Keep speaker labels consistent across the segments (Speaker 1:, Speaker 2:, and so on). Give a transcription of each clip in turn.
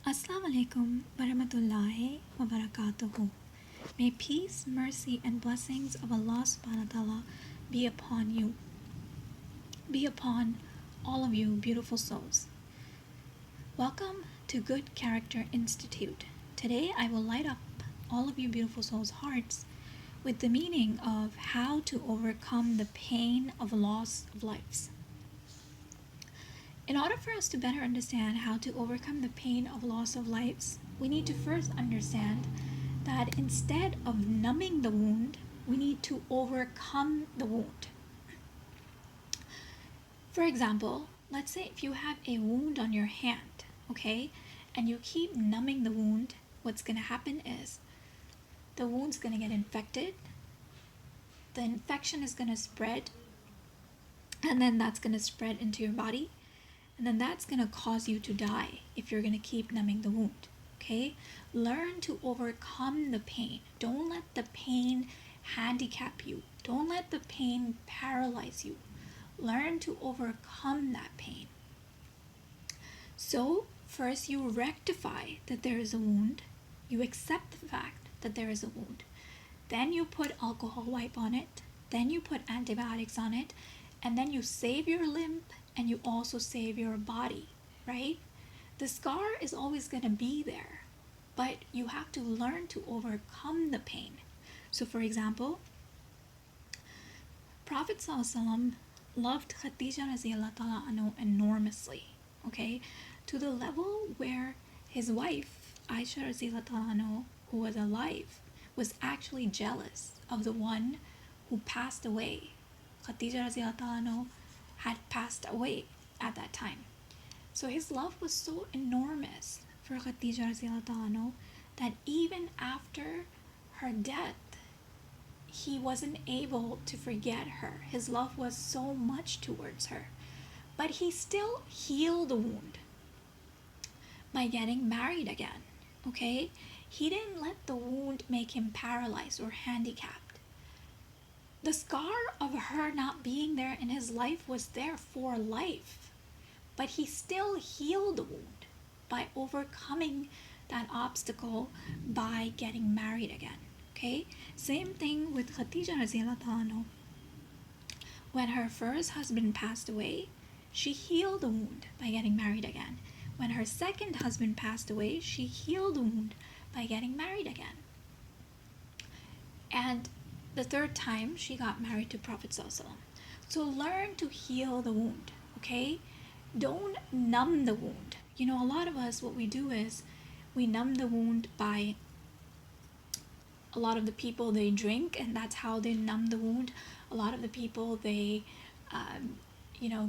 Speaker 1: Assalamu alaikum warahmatullahi wabarakatuh. May peace, mercy, and blessings of Allah subhanahu wa ta'ala be upon you. Be upon all of you beautiful souls. Welcome to Good Character Institute. Today I will light up all of you beautiful souls' hearts with the meaning of how to overcome the pain of loss of lives. In order for us to better understand how to overcome the pain of loss of lives, we need to first understand that instead of numbing the wound, we need to overcome the wound. For example, let's say if you have a wound on your hand, okay, and you keep numbing the wound, what's going to happen is the wound's going to get infected, the infection is going to spread, and then that's going to spread into your body. And then that's going to cause you to die if you're going to keep numbing the wound, okay? Learn to overcome the pain. Don't let the pain handicap you. Don't let the pain paralyze you. Learn to overcome that pain. So, first you rectify that there is a wound. You accept the fact that there is a wound. Then you put alcohol wipe on it. Then you put antibiotics on it. And then you save your limb and you also save your body, right? The scar is always going to be there, but you have to learn to overcome the pain. So for example, Prophet ﷺ loved Khadija radiallahu ta'ala anhu enormously, okay? To the level where his wife, Aisha radiallahu ta'ala anhu, who was alive, was actually jealous of the one who passed away. Khadija radiallahu ta'ala anhu had passed away at that time. So his love was so enormous for Khadija radiallahu ta'ala anhu that even after her death, he wasn't able to forget her. His love was so much towards her. But he still healed the wound by getting married again, okay? He didn't let the wound make him paralyzed or handicapped. The scar of her not being there in his life was there for life, but he still healed the wound by overcoming that obstacle by getting married again, okay? Same thing with Khadija radiallahu anha. When her first husband passed away, she healed the wound by getting married again. When her second husband passed away, she healed the wound by getting married again. And the third time she got married to Prophet ﷺ. So learn to heal the wound, okay? Don't numb the wound. You know, a lot of us, what we do is we numb the wound by, a lot of the people, they drink and that's how they numb the wound. A lot of the people, they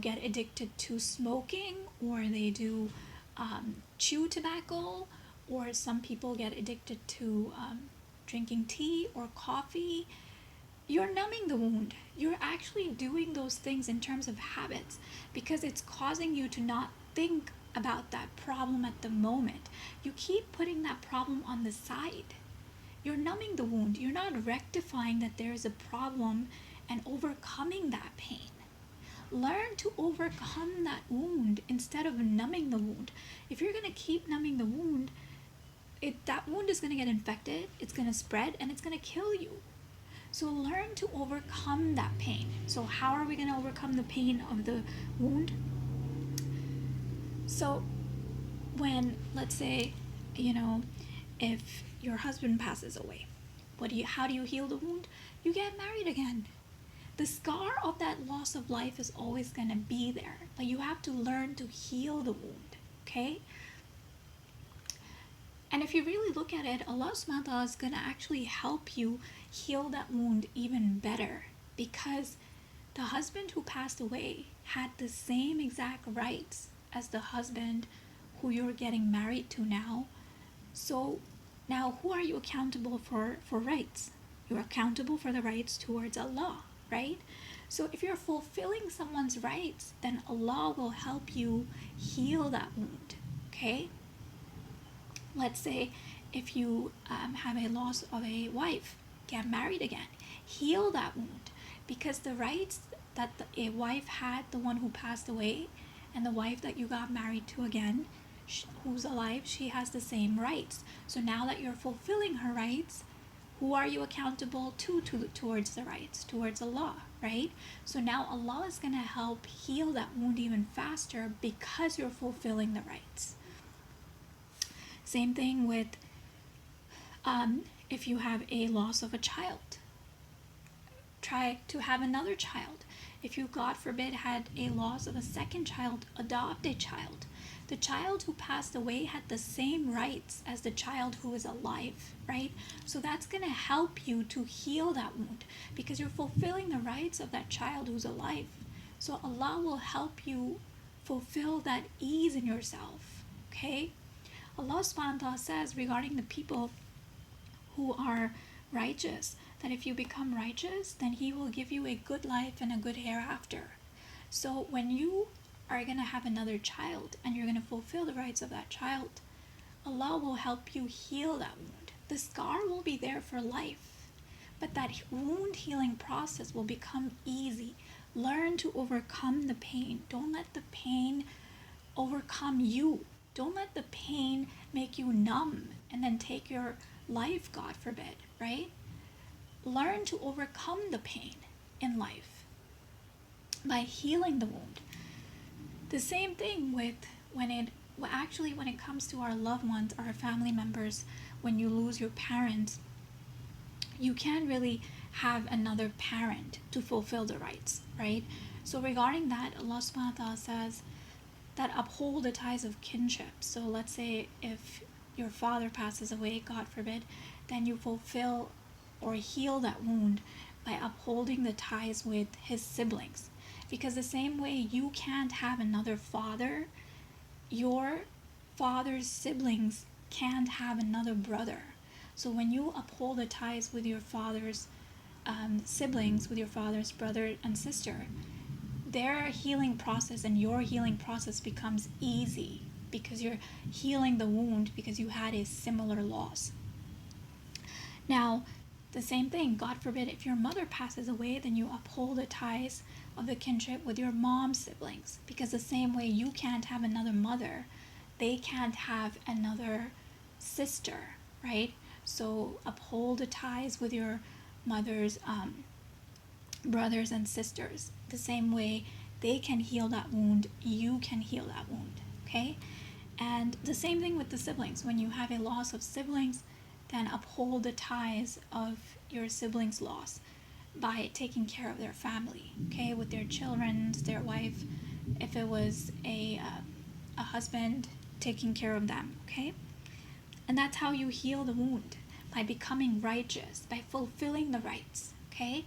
Speaker 1: get addicted to smoking, or they do chew tobacco, or some people get addicted to drinking tea or coffee. You're numbing the wound. You're actually doing those things in terms of habits because it's causing you to not think about that problem at the moment. You keep putting that problem on the side. You're numbing the wound. You're not rectifying that there is a problem and overcoming that pain. Learn to overcome that wound instead of numbing the wound. If you're going to keep numbing the wound, that wound is going to get infected, it's going to spread, and it's going to kill you. So learn to overcome that pain. So how are we going to overcome the pain of the wound? So when, let's say, if your husband passes away, how do you heal the wound? You get married again. The scar of that loss of life is always going to be there. But you have to learn to heal the wound, okay? And if you really look at it, Allah subhanahu wa ta'ala is going to actually help you heal that wound even better, because the husband who passed away had the same exact rights as the husband who you're getting married to now. So now who are you accountable for rights? You're accountable for the rights towards Allah, right? So if you're fulfilling someone's rights, then Allah will help you heal that wound, okay? Let's say if you have a loss of a wife, get married again, heal that wound, because the rights that a wife had, the one who passed away, and the wife that you got married to again, who's alive, she has the same rights. So now that you're fulfilling her rights, who are you accountable towards the rights? Towards Allah, right? So now Allah is going to help heal that wound even faster because you're fulfilling the rights. Same thing with if you have a loss of a child. Try to have another child. If you, God forbid, had a loss of a second child, adopt a child. The child who passed away had the same rights as the child who is alive, right? So that's going to help you to heal that wound because you're fulfilling the rights of that child who's alive. So Allah will help you fulfill that ease in yourself, okay? Allah subhanahu wa ta'ala says regarding the people who are righteous, that if you become righteous, then He will give you a good life and a good hereafter. So when you are going to have another child and you're going to fulfill the rights of that child, Allah will help you heal that wound. The scar will be there for life, but that wound healing process will become easy. Learn to overcome the pain. Don't let the pain overcome you. Don't let the pain make you numb and then take your life, God forbid, right? Learn to overcome the pain in life by healing the wound. The same thing with when it comes to our loved ones, our family members, when you lose your parents, you can't really have another parent to fulfill the rights, right? So regarding that, Allah subhanahu wa ta'ala says that uphold the ties of kinship. So let's say if your father passes away, God forbid, then you fulfill or heal that wound by upholding the ties with his siblings. Because the same way you can't have another father, your father's siblings can't have another brother. So when you uphold the ties with your father's siblings, with your father's brother and sister, their healing process and your healing process becomes easy because you're healing the wound because you had a similar loss. Now, the same thing, God forbid, if your mother passes away, then you uphold the ties of the kinship with your mom's siblings. Because the same way you can't have another mother, they can't have another sister, right? So uphold the ties with your mother's brothers and sisters. The same way they can heal that wound, you can heal that wound, okay? And the same thing with the siblings. When you have a loss of siblings, then uphold the ties of your siblings' loss by taking care of their family, okay, with their children, their wife. If it was a husband, taking care of them, okay? And that's how you heal the wound, by becoming righteous, by fulfilling the rights, okay?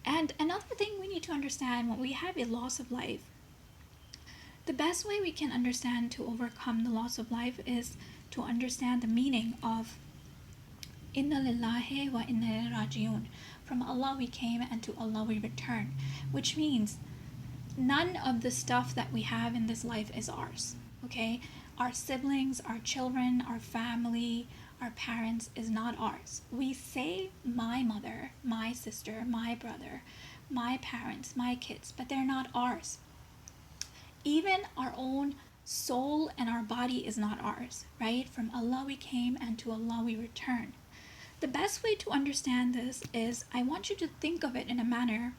Speaker 1: And another thing we need to understand when we have a loss of life, the best way we can understand to overcome the loss of life is to understand the meaning of Inna lillahi wa inna ilaihi raji'un. From Allah we came and to Allah we return. Which means none of the stuff that we have in this life is ours. Okay? Our siblings, our children, our family, our parents is not ours. We say my mother, my sister, my brother, my parents, my kids, but they're not ours. Even our own soul and our body is not ours, right? From Allah we came and to Allah we return. The best way to understand this is I want you to think of it in a manner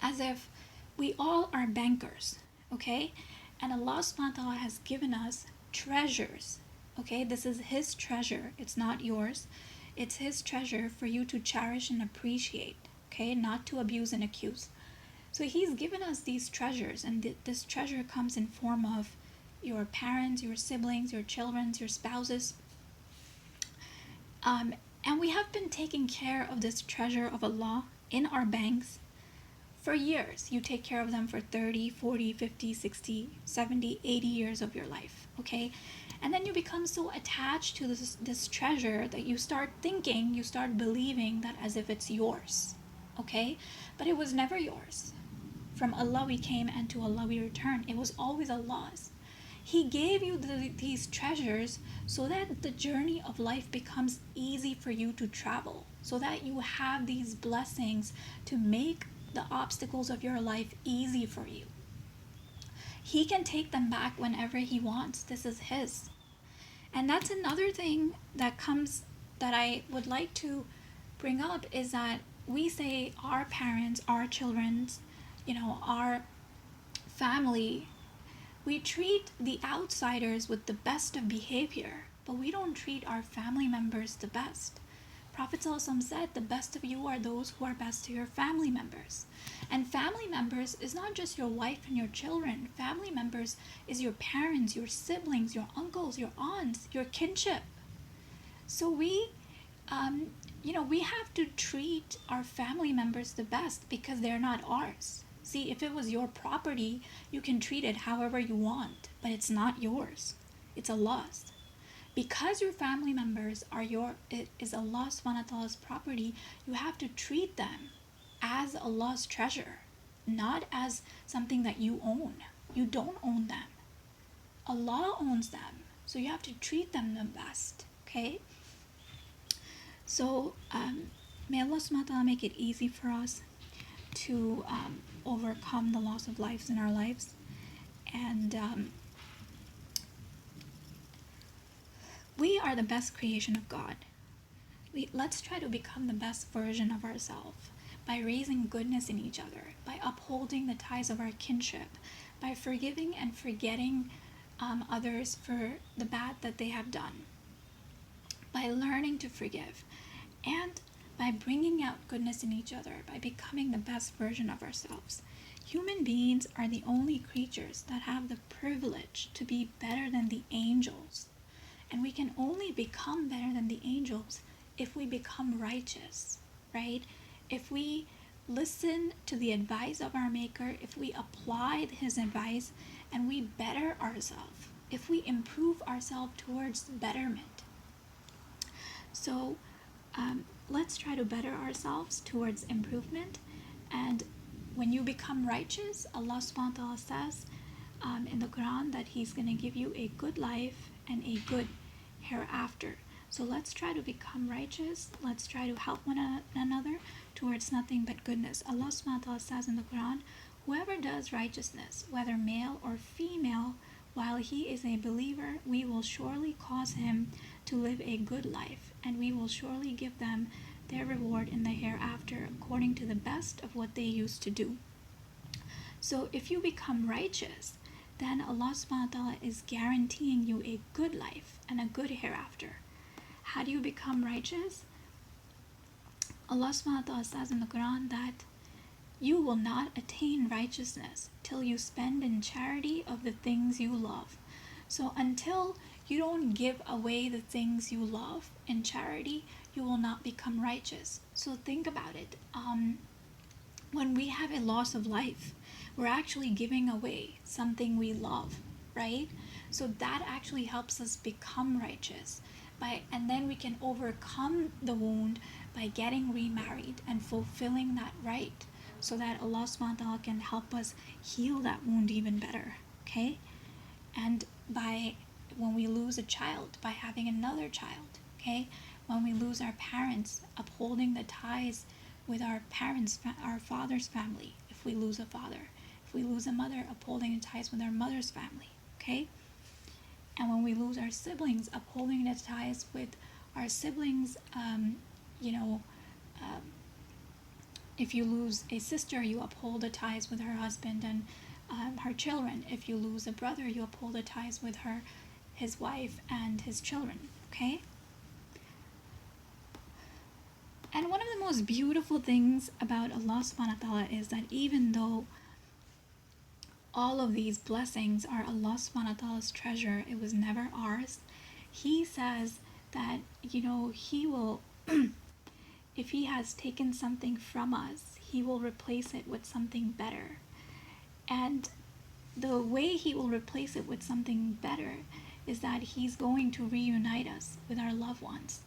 Speaker 1: as if we all are bankers, okay? And Allah subhanahu wa ta'ala has given us treasures, okay? This is His treasure. It's not yours. It's His treasure for you to cherish and appreciate, okay? Not to abuse and accuse. So He's given us these treasures, and this treasure comes in form of your parents, your siblings, your children, your spouses. And we have been taking care of this treasure of Allah in our banks for years. You take care of them for 30, 40, 50, 60, 70, 80 years of your life, okay? And then you become so attached to this treasure that you start thinking, you start believing that as if it's yours, okay? But it was never yours. From Allah we came and to Allah we return. It was always Allah's. He gave you these treasures so that the journey of life becomes easy for you to travel, so that you have these blessings to make the obstacles of your life easy for you. He can take them back whenever he wants. This is his. And that's another thing that I would like to bring up, is that we say our parents, our children's, our family, we treat the outsiders with the best of behavior, but we don't treat our family members the best. Prophet ﷺ said, the best of you are those who are best to your family members. And family members is not just your wife and your children. Family members is your parents, your siblings, your uncles, your aunts, your kinship. So we have to treat our family members the best because they're not ours. See, if it was your property, you can treat it however you want, but it's not yours. It's Allah's. Because your family members it is Allah subhanahu wa ta'ala's property, you have to treat them as Allah's treasure, not as something that you own. You don't own them. Allah owns them. So you have to treat them the best, okay? So may Allah subhanahu wa ta'ala make it easy for us to overcome the loss of lives in our lives. And we are the best creation of God. Let's try to become the best version of ourselves by raising goodness in each other, by upholding the ties of our kinship, by forgiving and forgetting others for the bad that they have done, by learning to forgive, and by bringing out goodness in each other, by becoming the best version of ourselves. Human beings are the only creatures that have the privilege to be better than the angels. And we can only become better than the angels if we become righteous, right? If we listen to the advice of our Maker, if we apply his advice and we better ourselves, if we improve ourselves towards betterment. So let's try to better ourselves towards improvement. And when you become righteous, Allah subhanahu wa ta'ala says in the Quran that he's going to give you a good life and a good hereafter. So let's try to become righteous. Let's try to help one another towards nothing but goodness. Allah subhanahu wa ta'ala says in the Quran, whoever does righteousness, whether male or female, while he is a believer, we will surely cause him to live a good life, and we will surely give them their reward in the hereafter according to the best of what they used to do. So if you become righteous, then Allah subhanahu wa ta'ala is guaranteeing you a good life and a good hereafter. How do you become righteous? Allah subhanahu wa ta'ala says in the Quran that you will not attain righteousness till you spend in charity of the things you love. So until you don't give away the things you love in charity, you will not become righteous. So think about it. When we have a loss of life, we're actually giving away something we love, right? So that actually helps us become righteous. And then we can overcome the wound by getting remarried and fulfilling that right, so that Allah subhanahu wa ta'ala can help us heal that wound even better, okay? And when we lose a child, by having another child, okay? When we lose our parents, upholding the ties with our parents, our father's family, if we lose a father. If we lose a mother, upholding the ties with our mother's family, okay? And when we lose our siblings, upholding the ties with our siblings, if you lose a sister, you uphold the ties with her husband and her children. If you lose a brother, you uphold the ties with his wife and his children, okay? And one of the most beautiful things about Allah subhanahu wa ta'ala is that even though all of these blessings are Allah subhanahu wa ta'ala's treasure, it was never ours, he says that, he will, if he has taken something from us, he will replace it with something better. And the way he will replace it with something better is that he's going to reunite us with our loved ones.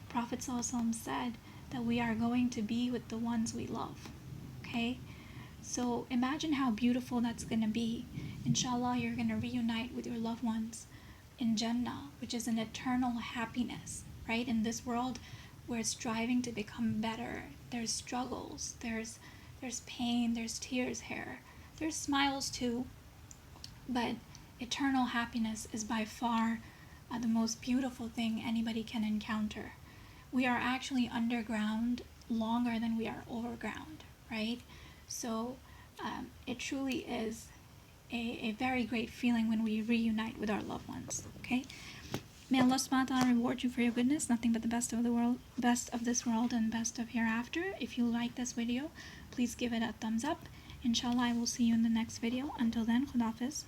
Speaker 1: Prophet ﷺ said that we are going to be with the ones we love, okay? So imagine how beautiful that's going to be. Inshallah, you're going to reunite with your loved ones in Jannah, which is an eternal happiness, right? In this world, we're striving to become better. There's struggles, there's pain, there's tears here, there's smiles too. But eternal happiness is by far the most beautiful thing anybody can encounter. We are actually underground longer than we are overground, right? So it truly is a very great feeling when we reunite with our loved ones, okay? May Allah subhanahu wa ta'ala reward you for your goodness, nothing but the best of the world, best of this world and best of hereafter. If you like this video, please give it a thumbs up. Inshallah, I will see you in the next video. Until then, Khudafis.